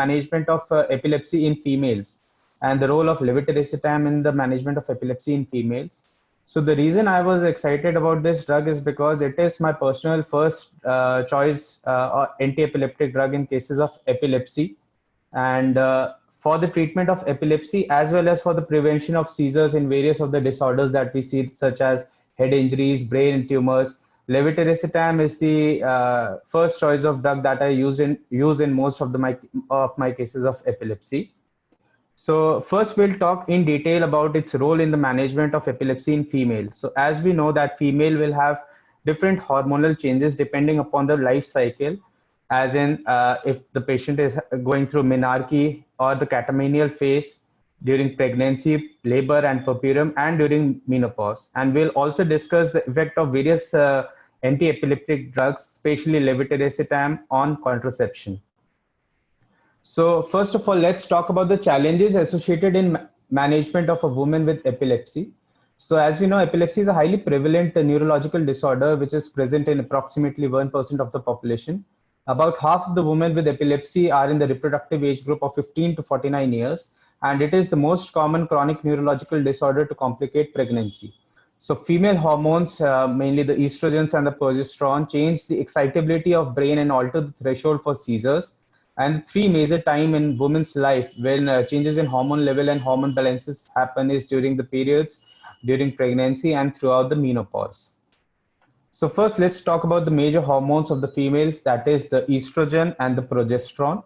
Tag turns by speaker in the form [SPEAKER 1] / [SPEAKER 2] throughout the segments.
[SPEAKER 1] management of epilepsy in females and the role of levetiracetam in the management of epilepsy in females. So the reason I was excited about this drug is because it is my personal first choice anti-epileptic drug in cases of epilepsy, and for the treatment of epilepsy as well as for the prevention of seizures in various of the disorders that we see, such as head injuries, brain tumors. Levetiracetam is the first choice of drug that I use in most of my cases of epilepsy. So first we'll talk in detail about its role in the management of epilepsy in female. So as we know that female will have different hormonal changes depending upon the life cycle, as in if the patient is going through menarche or the catamenial phase during pregnancy, labor and puerperium, and during menopause. And we'll also discuss the effect of various anti-epileptic drugs, especially levetiracetam, on contraception. So first of all, let's talk about the challenges associated in management of a woman with epilepsy. So as we know, epilepsy is a highly prevalent neurological disorder which is present in approximately 1% of the population. About half of the women with epilepsy are in the reproductive age group of 15 to 49 years, and it is the most common chronic neurological disorder to complicate pregnancy. So female hormones, mainly the estrogens and the progesterone, change the excitability of brain and alter the threshold for seizures. And three major time in women's life when changes in hormone level and hormone balances happen is during the periods, during pregnancy, and throughout the menopause. So first, let's talk about the major hormones of the females, that is the estrogen and the progesterone.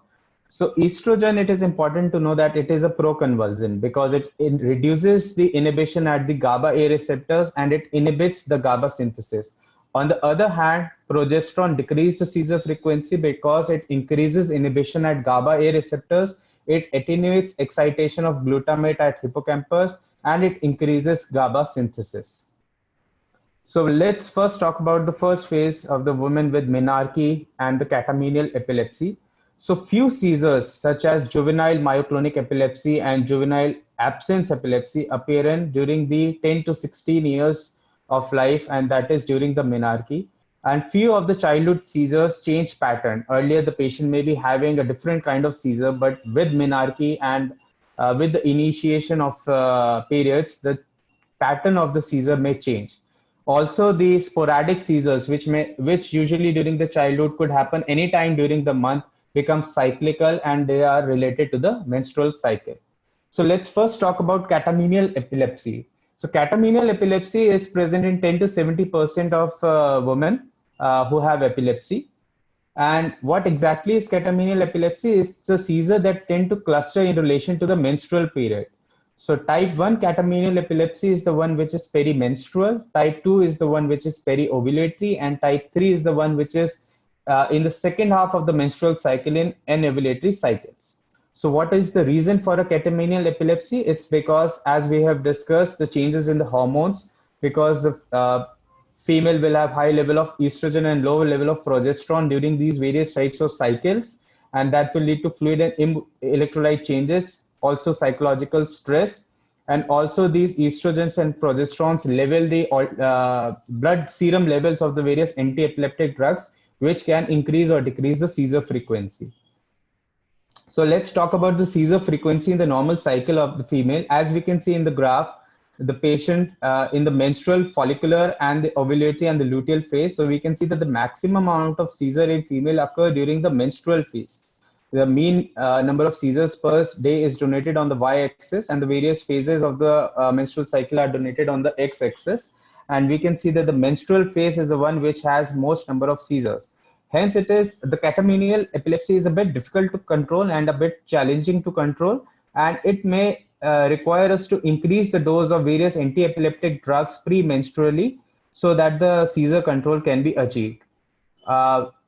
[SPEAKER 1] So estrogen, it is important to know that it is a proconvulsant because it reduces the inhibition at the GABA A receptors and it inhibits the GABA synthesis. On the other hand, progesterone decreases the seizure frequency because it increases inhibition at GABA A receptors, it attenuates excitation of glutamate at hippocampus, and it increases GABA synthesis. So let's first talk about the first phase of the woman with menarche and the catamenial epilepsy. So few seizures such as juvenile myoclonic epilepsy and juvenile absence epilepsy appear in during the 10 to 16 years of life, and that is during the menarche. And few of the childhood seizures change pattern. Earlier, the patient may be having a different kind of seizure, but with menarche and with the initiation of periods, the pattern of the seizure may change. Also, the sporadic seizures, which usually during the childhood could happen anytime during the month, become cyclical and they are related to the menstrual cycle. So let's first talk about catamenial epilepsy. So catamenial epilepsy is present in 10 to 70% of women who have epilepsy. And what exactly is catamenial epilepsy? It's a seizure that tend to cluster in relation to the menstrual period. So type 1 catamenial epilepsy is the one which is perimenstrual, type 2 is the one which is periovulatory, and type 3 is the one which is in the second half of the menstrual cycle in anovulatory cycles. So what is the reason for a catamenial epilepsy? It's because, as we have discussed, the changes in the hormones, because the female will have high level of estrogen and low level of progesterone during these various types of cycles, and that will lead to fluid and electrolyte changes, also psychological stress, and also these estrogens and progesterones level the blood serum levels of the various anti-epileptic drugs, which can increase or decrease the seizure frequency. So let's talk about the seizure frequency in the normal cycle of the female. As we can see in the graph, the patient in the menstrual, follicular, and the ovulatory and the luteal phase. So we can see that the maximum amount of seizure in female occur during the menstrual phase. The mean number of seizures per day is denoted on the y-axis, and the various phases of the menstrual cycle are denoted on the x-axis. And we can see that the menstrual phase is the one which has most number of seizures. Hence, it is the catamenial epilepsy is a bit difficult to control and a bit challenging to control, and it may require us to increase the dose of various anti-epileptic drugs premenstrually so that the seizure control can be achieved.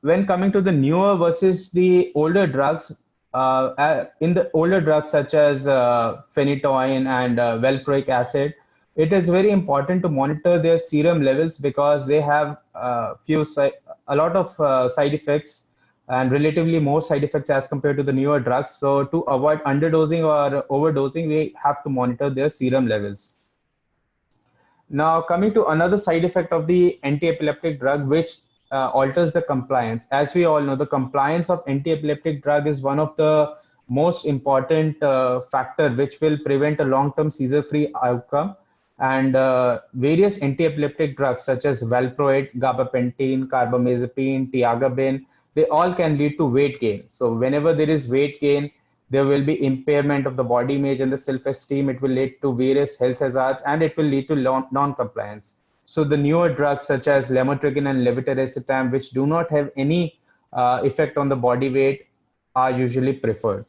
[SPEAKER 1] When coming to the newer versus the older drugs, in the older drugs such as phenytoin and valproic acid, it is very important to monitor their serum levels because they have a lot of side effects and relatively more side effects as compared to the newer drugs. So to avoid underdosing or overdosing, we have to monitor their serum levels. Now coming to another side effect of the anti-epileptic drug, which alters the compliance. As we all know, the compliance of anti-epileptic drug is one of the most important factor which will prevent a long-term seizure-free outcome. And various anti-epileptic drugs such as valproate, gabapentin, carbamazepine, tiagabine, they all can lead to weight gain. So whenever there is weight gain, there will be impairment of the body image and the self-esteem. It will lead to various health hazards, and it will lead to non-compliance. So the newer drugs such as lamotrigine and levetiracetam, which do not have any effect on the body weight, are usually preferred.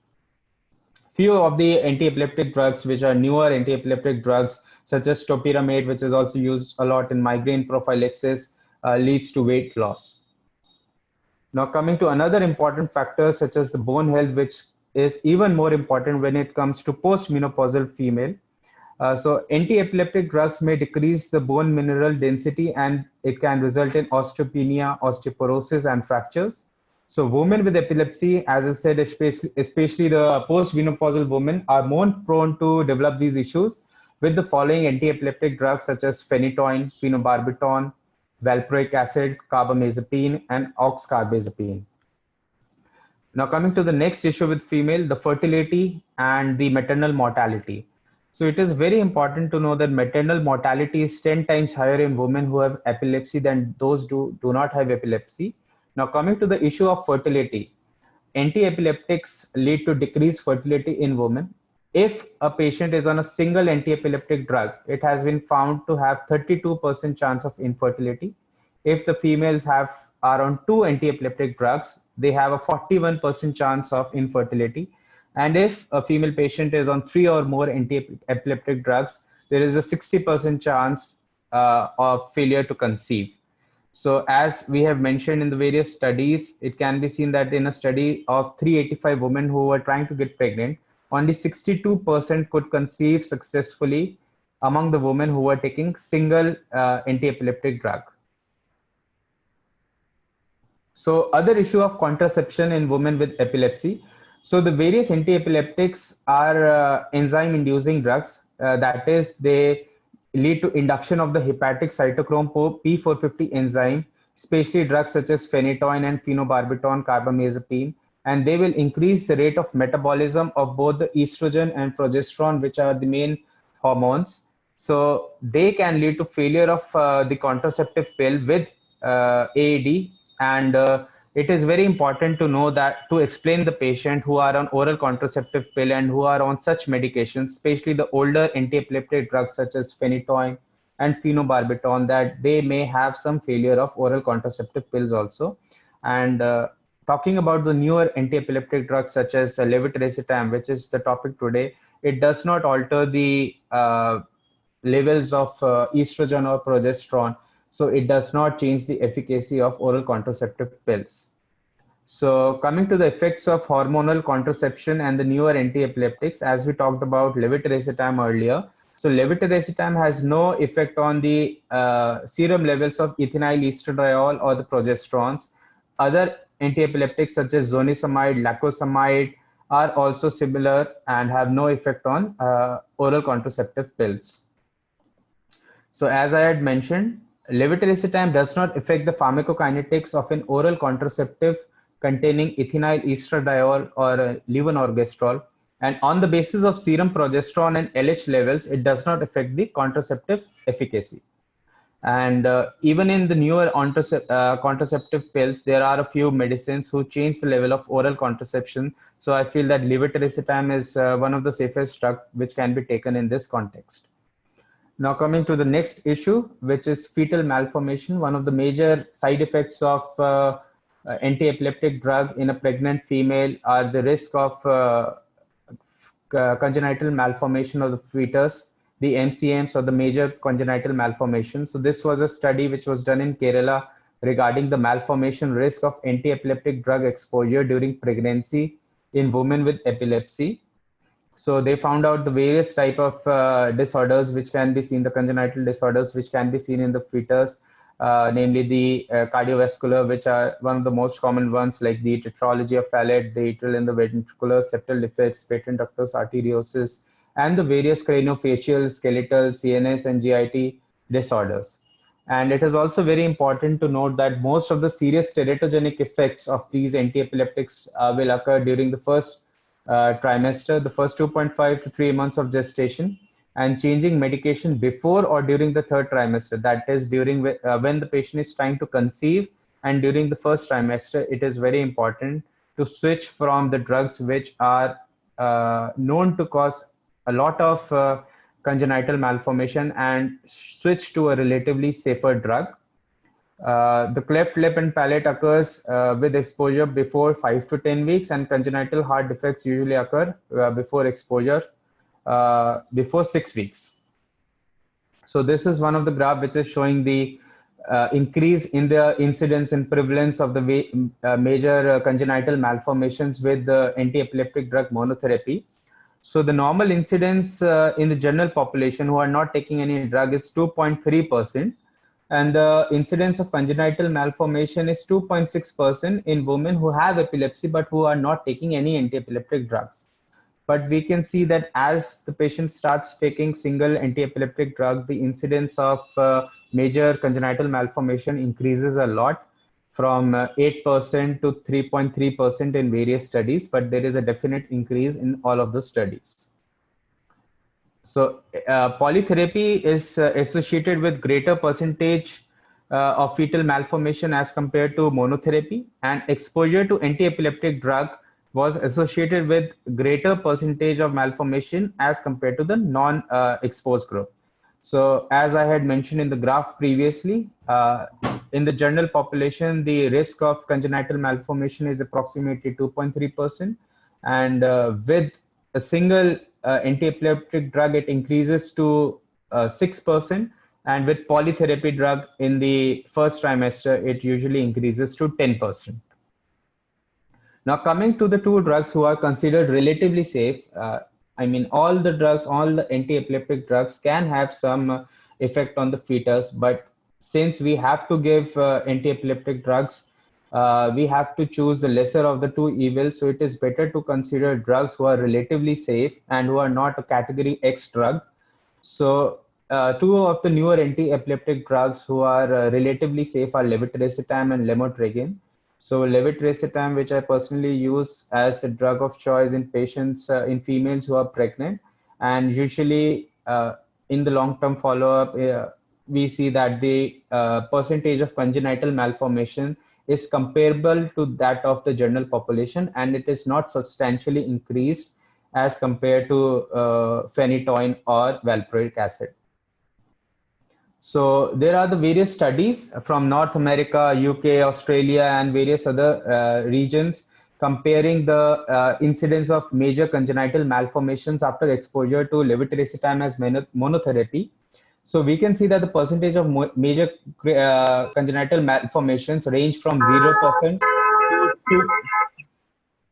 [SPEAKER 1] Few of the anti-epileptic drugs, which are newer anti-epileptic drugs, such as topiramate, which is also used a lot in migraine prophylaxis, leads to weight loss. Now, coming to another important factor, such as the bone health, which is even more important when it comes to postmenopausal female. So anti-epileptic drugs may decrease the bone mineral density, and it can result in osteopenia, osteoporosis, and fractures. So women with epilepsy, as I said, especially the postmenopausal women, are more prone to develop these issues with the following anti-epileptic drugs such as phenytoin, phenobarbital, valproic acid, carbamazepine, and oxcarbazepine. Now coming to the next issue with female, the fertility and the maternal mortality. So it is very important to know that maternal mortality is 10 times higher in women who have epilepsy than those who do not have epilepsy. Now coming to the issue of fertility, anti-epileptics lead to decreased fertility in women. If a patient is on a single anti-epileptic drug, it has been found to have 32% chance of infertility. If the females are on two anti-epileptic drugs, they have a 41% chance of infertility. And if a female patient is on three or more anti-epileptic drugs, there is a 60% chance of failure to conceive. So as we have mentioned in the various studies, it can be seen that in a study of 385 women who were trying to get pregnant, only 62% could conceive successfully among the women who were taking single anti-epileptic drug. So other issue of contraception in women with epilepsy. So the various anti-epileptics are enzyme-inducing drugs. That is, they lead to induction of the hepatic cytochrome P450 enzyme, especially drugs such as phenytoin and phenobarbital, carbamazepine, and they will increase the rate of metabolism of both the estrogen and progesterone, which are the main hormones. So they can lead to failure of the contraceptive pill with AED, and it is very important to know that to explain the patient who are on oral contraceptive pill and who are on such medications, especially the older anti-epileptic drugs such as phenytoin and phenobarbital, that they may have some failure of oral contraceptive pills also. And talking about the newer anti-epileptic drugs such as levetiracetam, which is the topic today, it does not alter the levels of estrogen or progesterone, so it does not change the efficacy of oral contraceptive pills. So coming to the effects of hormonal contraception and the newer anti-epileptics, as we talked about levetiracetam earlier. So levetiracetam has no effect on the serum levels of ethinyl estradiol or the progesterones. Other anti-epileptics such as zonisamide, lacosamide are also similar and have no effect on oral contraceptive pills. So as I had mentioned, levetiracetam does not affect the pharmacokinetics of an oral contraceptive containing ethinyl estradiol or levonorgestrel. And on the basis of serum progesterone and LH levels, it does not affect the contraceptive efficacy. And even in the newer contraceptive pills, there are a few medicines who change the level of oral contraception. So I feel that levetiracetam is one of the safest drugs which can be taken in this context. Now coming to the next issue, which is fetal malformation. One of the major side effects of anti-epileptic drug in a pregnant female are the risk of congenital malformation of the fetus, the MCMs, or the major congenital malformation. So this was a study which was done in Kerala regarding the malformation risk of anti-epileptic drug exposure during pregnancy in women with epilepsy. So they found out the various type of disorders which can be seen, the congenital disorders which can be seen in the fetus, namely the cardiovascular, which are one of the most common ones, like the tetralogy of Fallot, the atrial and the ventricular septal defects, patent ductus arteriosus, and the various craniofacial, skeletal, CNS, and GIT disorders. And it is also very important to note that most of the serious teratogenic effects of these anti-epileptics will occur during the first trimester, the first 2.5 to 3 months of gestation, and changing medication before or during the third trimester. That is during when the patient is trying to conceive, and during the first trimester, it is very important to switch from the drugs which are known to cause a lot of congenital malformation and switch to a relatively safer drug. The cleft lip and palate occurs with exposure before 5 to 10 weeks, and congenital heart defects usually occur before exposure before 6 weeks. So this is one of the graph which is showing the increase in the incidence and prevalence of the major congenital malformations with the anti-epileptic drug monotherapy. So the normal incidence in the general population who are not taking any drug is 2.3%, and the incidence of congenital malformation is 2.6% in women who have epilepsy but who are not taking any anti-epileptic drugs. But we can see that as the patient starts taking single anti-epileptic drug, the incidence of major congenital malformation increases a lot, from 8% to 3.3% in various studies, but there is a definite increase in all of the studies. So polytherapy is associated with greater percentage of fetal malformation as compared to monotherapy, and exposure to anti-epileptic drug was associated with greater percentage of malformation as compared to the non-exposed group. So as I had mentioned in the graph previously, in the general population, the risk of congenital malformation is approximately 2.3%, and with a single anti-epileptic drug, it increases to 6%, and with polytherapy drug in the first trimester, it usually increases to 10%. Now, coming to the two drugs who are considered relatively safe, I mean, all the drugs, all the anti-epileptic drugs can have some effect on the fetus, but since we have to give anti-epileptic drugs, we have to choose the lesser of the two evils. So it is better to consider drugs who are relatively safe and who are not a category X drug. So two of the newer anti-epileptic drugs who are relatively safe are levetiracetam and lamotrigine. So levetiracetam, which I personally use as a drug of choice in patients, in females who are pregnant, and usually in the long-term follow-up, we see that the percentage of congenital malformation is comparable to that of the general population, and it is not substantially increased as compared to phenytoin or valproic acid. So there are the various studies from North America, UK, Australia, and various other regions comparing the incidence of major congenital malformations after exposure to levetiracetam as monotherapy. So we can see that the percentage of major congenital malformations range from 0%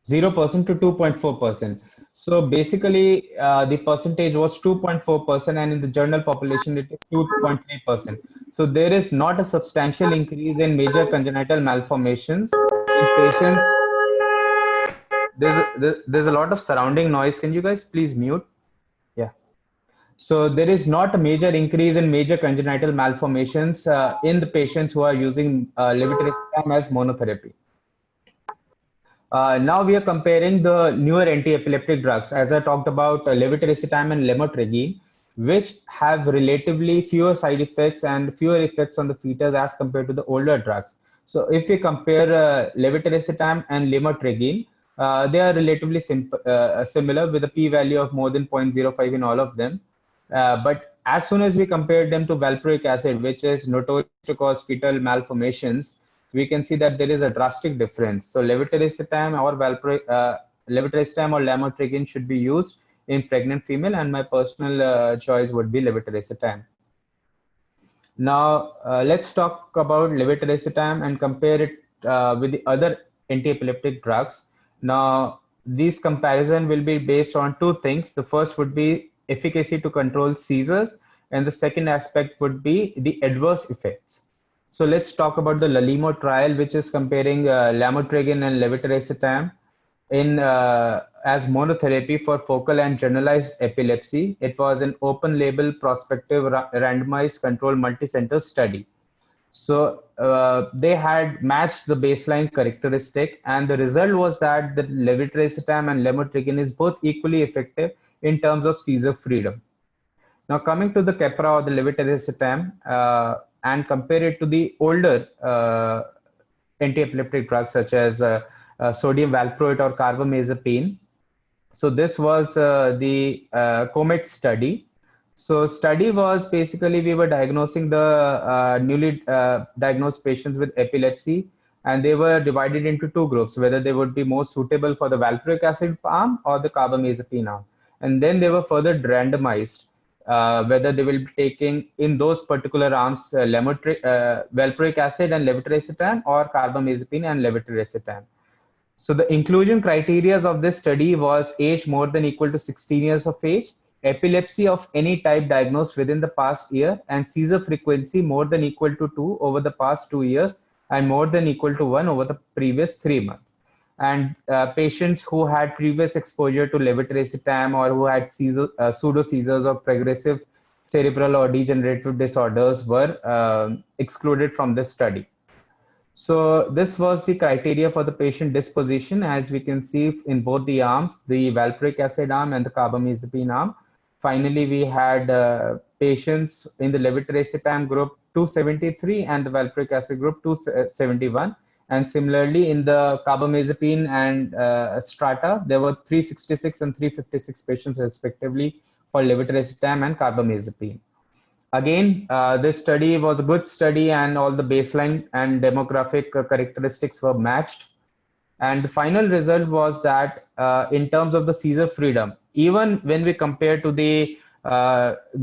[SPEAKER 1] to 2.4%. So basically, the percentage was 2.4%, and in the general population, it is 2.3%. So there is not a substantial increase in major congenital malformations in patients. There's a lot of surrounding noise. Can you guys please mute? Yeah. So there is not a major increase in major congenital malformations in the patients who are using levetiracetam as monotherapy. Now we are comparing the newer anti-epileptic drugs, as I talked about levetiracetam and lamotrigine, which have relatively fewer side effects and fewer effects on the fetus as compared to the older drugs. So if we compare levetiracetam and lamotrigine, they are relatively similar with a p-value of more than 0.05 in all of them. But as soon as we compare them to valproic acid, which is notorious to cause fetal malformations, we can see that there is a drastic difference. So levetiracetam or levetiracetam or lamotrigine should be used in pregnant female, and my personal choice would be levetiracetam. Now let's talk about levetiracetam and compare it with the other anti-epileptic drugs. Now these comparison will be based on two things. The first would be efficacy to control seizures, and the second aspect would be the adverse effects. So let's talk about the LALIMO trial, which is comparing lamotrigine and levetiracetam in as monotherapy for focal and generalized epilepsy. It was an open label prospective randomized controlled multicenter study. So they had matched the baseline characteristic, and the result was that the levetiracetam and lamotrigine is both equally effective in terms of seizure freedom. Now, coming to the Keppra or the levetiracetam, and compare it to the older anti-epileptic drugs such as sodium valproate or carbamazepine. So this was the COMET study. So study was basically we were diagnosing the newly diagnosed patients with epilepsy, and they were divided into two groups, whether they would be more suitable for the valproic acid arm or the carbamazepine arm. And then they were further randomized whether they will be taking in those particular arms valproic acid and levetiracetam or carbamazepine and levetiracetam. So the inclusion criteria of this study was age more than equal to 16 years of age, epilepsy of any type diagnosed within the past year, and seizure frequency more than equal to 2 over the past 2 years and more than equal to 1 over the previous 3 months. And patients who had previous exposure to levetiracetam or who had pseudo seizures or progressive cerebral or degenerative disorders were excluded from this study. So this was the criteria for the patient disposition, as we can see in both the arms, the valproic acid arm and the carbamazepine arm. Finally, we had patients in the levetiracetam group 273 and the valproic acid group 271. And similarly, in the carbamazepine and strata, there were 366 and 356 patients respectively for levetiracetam and carbamazepine. Again, this study was a good study and all the baseline and demographic characteristics were matched. And the final result was that in terms of the seizure freedom, even when we compare to the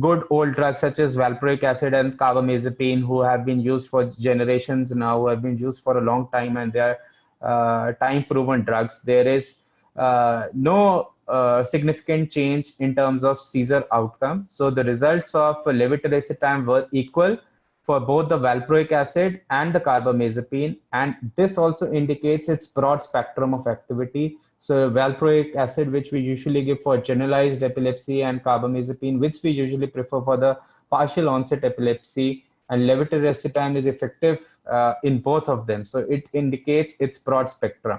[SPEAKER 1] good old drugs such as valproic acid and carbamazepine, who have been used for generations now, who have been used for a long time, and they are time proven drugs, there is no significant change in terms of seizure outcome. So the results of levetiracetam were equal for both the valproic acid and the carbamazepine, and this also indicates its broad spectrum of activity. So valproic acid, which we usually give for generalized epilepsy, and carbamazepine, which we usually prefer for the partial onset epilepsy, and levetiracetam is effective in both of them. So it indicates its broad spectrum.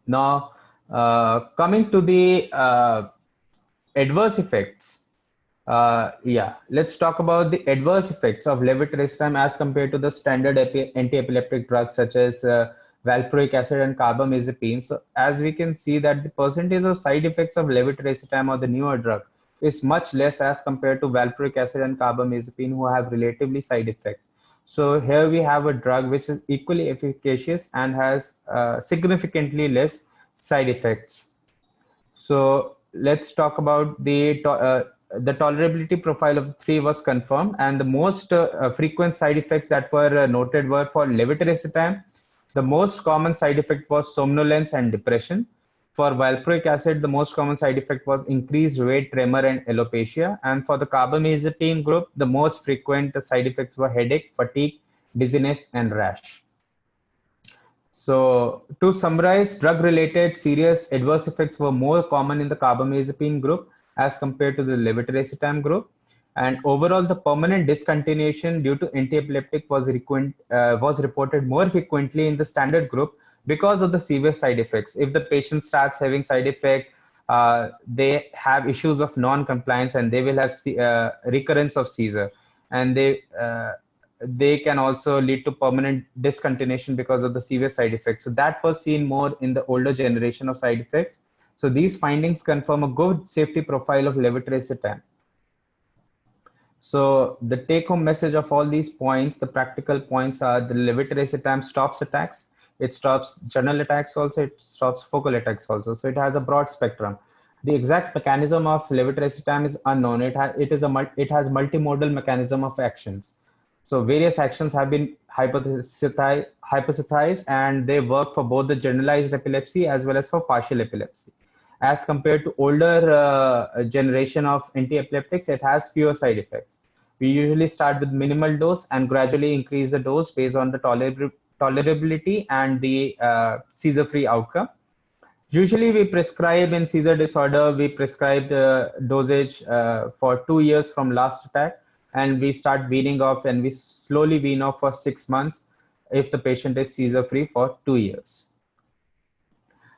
[SPEAKER 1] Now, coming to the adverse effects. Let's talk about the adverse effects of levetiracetam as compared to the standard anti-epileptic drugs such as valproic acid and carbamazepine. So as we can see that the percentage of side effects of levetiracetam or the newer drug is much less as compared to valproic acid and carbamazepine, who have relatively side effects. So here we have a drug which is equally efficacious and has significantly less side effects. So let's talk about the tolerability profile of the three was confirmed, and the most frequent side effects that were noted were for levetiracetam. The most common side effect was somnolence and depression. For valproic acid, the most common side effect was increased weight, tremor, and alopecia. And for the carbamazepine group, the most frequent side effects were headache, fatigue, dizziness, and rash. So to summarize, drug-related serious adverse effects were more common in the carbamazepine group as compared to the levetiracetam group. And overall, the permanent discontinuation due to anti-epileptic was reported more frequently in the standard group because of the severe side effects. If the patient starts having side effect, they have issues of non-compliance and they will have recurrence of seizure. And they can also lead to permanent discontinuation because of the severe side effects. So that was seen more in the older generation of side effects. So these findings confirm a good safety profile of levetiracetam. So the take-home message of all these points, the practical points are: the levetiracetam stops attacks, it stops general attacks also, it stops focal attacks also. So it has a broad spectrum. The exact mechanism of levetiracetam is unknown. It has multimodal mechanism of actions. So various actions have been hypothesized, and they work for both the generalized epilepsy as well as for partial epilepsy. As compared to older generation of anti-epileptics, it has fewer side effects. We usually start with minimal dose and gradually increase the dose based on the tolerability and the seizure-free outcome. Usually we prescribe in seizure disorder, we prescribe the dosage for 2 years from last attack. and we start weaning off, and we slowly wean off for 6 months if the patient is seizure free for 2 years.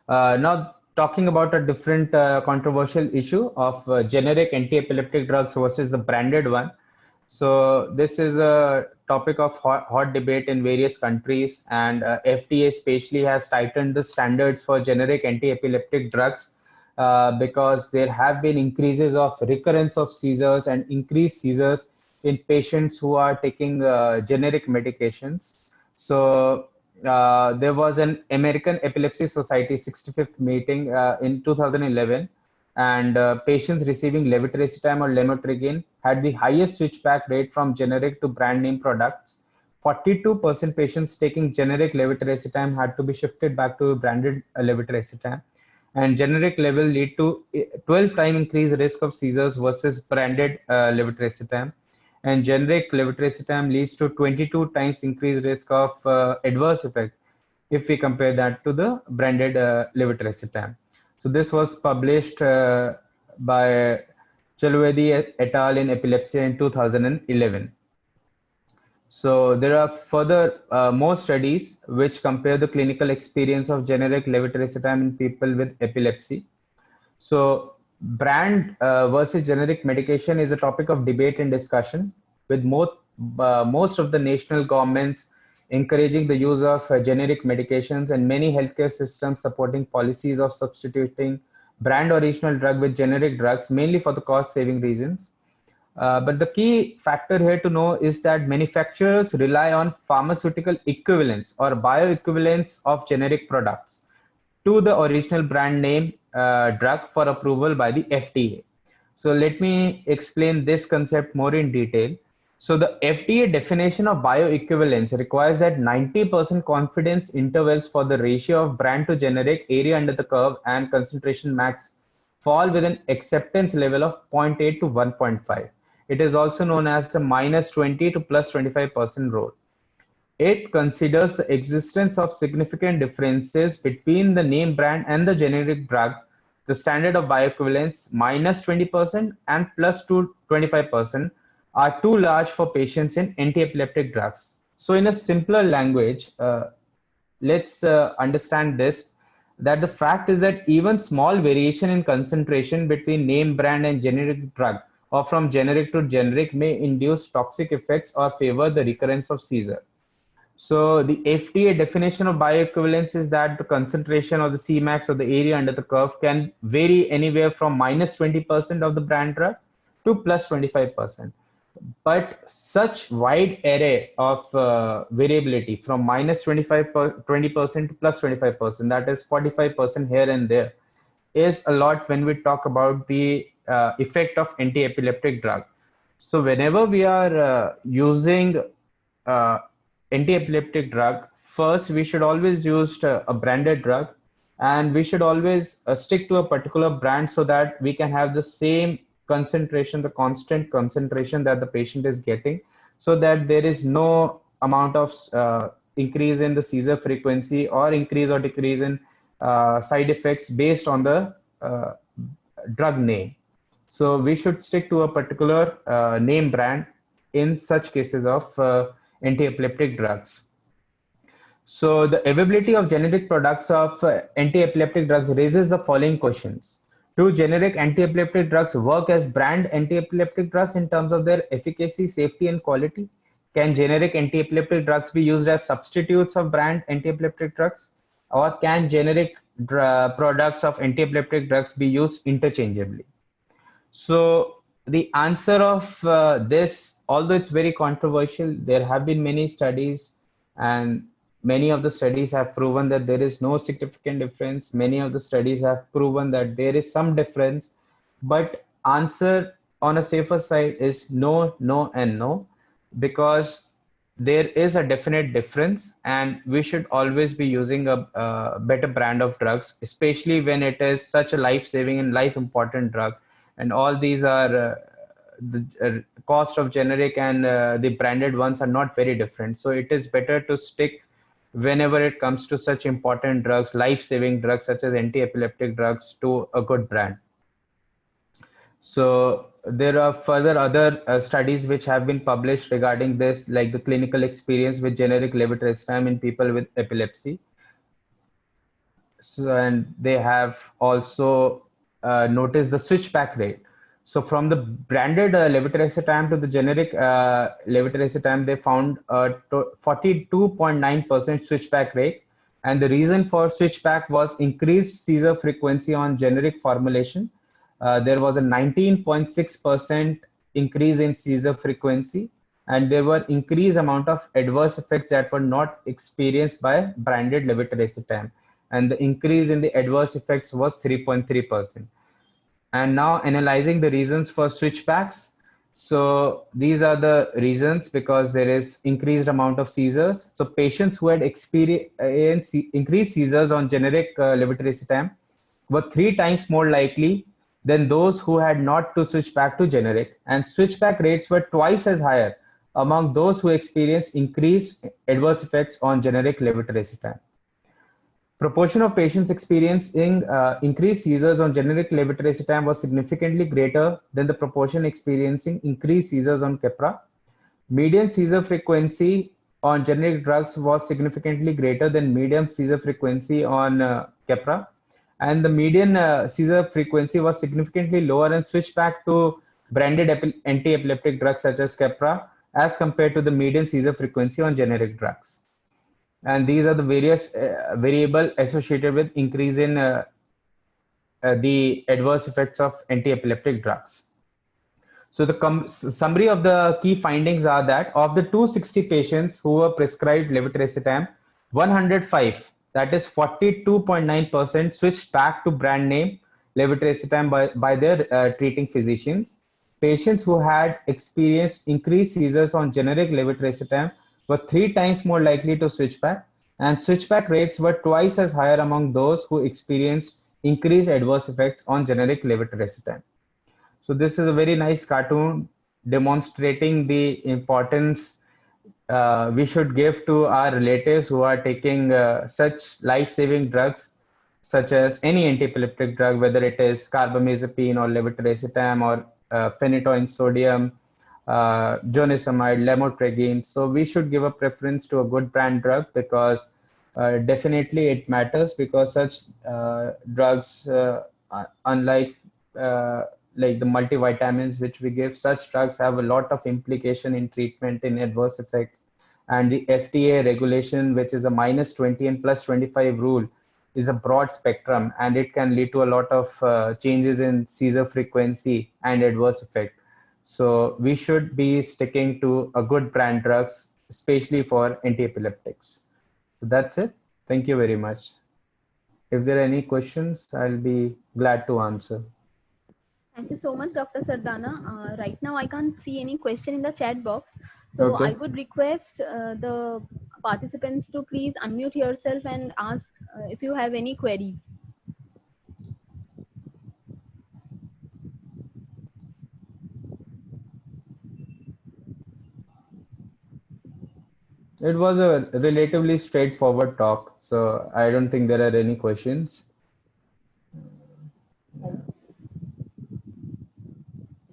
[SPEAKER 1] Now, talking about a different controversial issue of generic anti-epileptic drugs versus the branded one. So this is a topic of hot debate in various countries, and FDA especially has tightened the standards for generic anti-epileptic drugs because there have been increases of recurrence of seizures and increased seizures in patients who are taking generic medications. So there was an American Epilepsy Society 65th meeting in 2011, and patients receiving levetiracetam or lamotrigine had the highest switchback rate from generic to brand name products. 42% patients taking generic levetiracetam had to be shifted back to branded levetiracetam, and generic level lead to 12 time increased risk of seizures versus branded levetiracetam, and generic levetiracetam leads to 22 times increased risk of adverse effect if we compare that to the branded levetiracetam. So this was published by Chaturvedi et al. In Epilepsy in 2011. So there are further more studies which compare the clinical experience of generic levetiracetam in people with epilepsy. So brand versus generic medication is a topic of debate and discussion, with most of the national governments encouraging the use of generic medications, and many healthcare systems supporting policies of substituting brand original drug with generic drugs, mainly for the cost saving reasons. But the key factor here to know is that manufacturers rely on pharmaceutical equivalence or bioequivalence of generic products to the original brand name drug for approval by the FDA. So let me explain this concept more in detail. So the FDA definition of bioequivalence requires that 90% confidence intervals for the ratio of brand to generic area under the curve and concentration max fall within acceptance level of 0.8 to 1.5. It is also known as the minus 20 to plus 25% rule. It considers the existence of significant differences between the name brand and the generic drug. The standard of bioequivalence minus 20% and plus 25% are too large for patients in anti-epileptic drugs. So in a simpler language, let's understand this, that the fact is that even small variation in concentration between name brand and generic drug or from generic to generic may induce toxic effects or favor the recurrence of seizure. So the FDA definition of bioequivalence is that the concentration of the Cmax or the area under the curve can vary anywhere from minus 20% of the brand drug to plus 25%. But such wide array of variability from minus 20% to plus 25%, that is 45% here and there, is a lot when we talk about the effect of anti-epileptic drug. So whenever we are using uh, anti-epileptic drug, first we should always use a branded drug, and we should always stick to a particular brand so that we can have the same concentration, the constant concentration that the patient is getting, so that there is no amount of increase in the seizure frequency or increase or decrease in side effects based on the drug name. So we should stick to a particular name brand in such cases of anti-epileptic drugs. So the availability of generic products of anti-epileptic drugs raises the following questions. Do generic anti-epileptic drugs work as brand anti-epileptic drugs in terms of their efficacy, safety, and quality? Can generic anti-epileptic drugs be used as substitutes of brand anti-epileptic drugs? Or can generic products of anti-epileptic drugs be used interchangeably? So the answer of this, although it's very controversial, there have been many studies, and many of the studies have proven that there is no significant difference. Many of the studies have proven that there is some difference, but answer on a safer side is no, no, and no, because there is a definite difference, and we should always be using a better brand of drugs, especially when it is such a life-saving and life-important drug. And all these are the cost of generic and the branded ones are not very different. So it is better to stick whenever it comes to such important drugs, life-saving drugs such as anti-epileptic drugs, to a good brand. So there are further other studies which have been published regarding this, like the clinical experience with generic levetiracetam in people with epilepsy. So, and they have also noticed the switchback rate. So from the branded levetiracetam to the generic levetiracetam, they found a 42.9% switchback rate. And the reason for switchback was increased seizure frequency on generic formulation. There was a 19.6% increase in seizure frequency, and there were increased amount of adverse effects that were not experienced by branded levetiracetam, and the increase in the adverse effects was 3.3%. And now analyzing the reasons for switchbacks. So these are the reasons: because there is increased amount of seizures. So patients who had experienced increased seizures on generic levetiracetam were 3 times more likely than those who had not to switch back to generic, and switchback rates were twice as higher among those who experienced increased adverse effects on generic levetiracetam. Proportion of patients experiencing increased seizures on generic levetiracetam was significantly greater than the proportion experiencing increased seizures on Keppra. Median seizure frequency on generic drugs was significantly greater than median seizure frequency on Keppra, and the median seizure frequency was significantly lower and switched back to branded anti-epileptic drugs such as Keppra as compared to the median seizure frequency on generic drugs. And these are the various variable associated with increase in the adverse effects of anti-epileptic drugs. So the summary of the key findings are that of the 260 patients who were prescribed levetiracetam, 105, that is 42.9%, switched back to brand name levetiracetam by their treating physicians. Patients who had experienced increased seizures on generic levetiracetam were 3 times more likely to switch back, and switchback rates were twice as higher among those who experienced increased adverse effects on generic levetiracetam. So this is a very nice cartoon demonstrating the importance we should give to our relatives who are taking such life-saving drugs, such as any anti-epileptic drug, whether it is carbamazepine or levetiracetam or phenytoin sodium, jonesemide, lamotrigine. So we should give a preference to a good brand drug, because definitely it matters, because such drugs, unlike like the multivitamins which we give, such drugs have a lot of implication in treatment in adverse effects. And the FDA regulation, which is a -20 and +25 rule, is a broad spectrum, and it can lead to a lot of changes in seizure frequency and adverse effect. So we should be sticking to a good brand drugs, especially for anti-epileptics. So that's it. Thank you very much. If there are any questions, I'll be glad to answer.
[SPEAKER 2] Thank you so much, Dr. Sardana. Right now, I can't see any question in the chat box. So
[SPEAKER 1] Okay.
[SPEAKER 2] I would request the participants to please unmute yourself and ask if you have any queries.
[SPEAKER 1] It was a relatively straightforward talk, so I don't think there are any questions.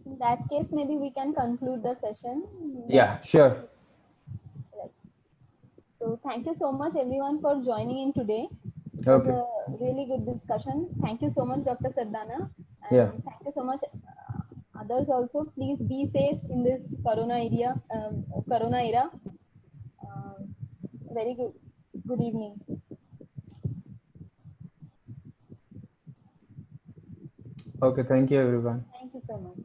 [SPEAKER 2] In that case, maybe we can conclude the session.
[SPEAKER 1] Yeah, sure.
[SPEAKER 2] Right. So thank you so much, everyone, for joining in today. It was
[SPEAKER 1] Okay.
[SPEAKER 2] a really good discussion. Thank you so much, Dr. Sardana.
[SPEAKER 1] Yeah.
[SPEAKER 2] And thank you so much, others also. Please be safe in this Corona era. Very good. Good evening.
[SPEAKER 1] Okay. Thank you, everyone.
[SPEAKER 2] Thank you so much.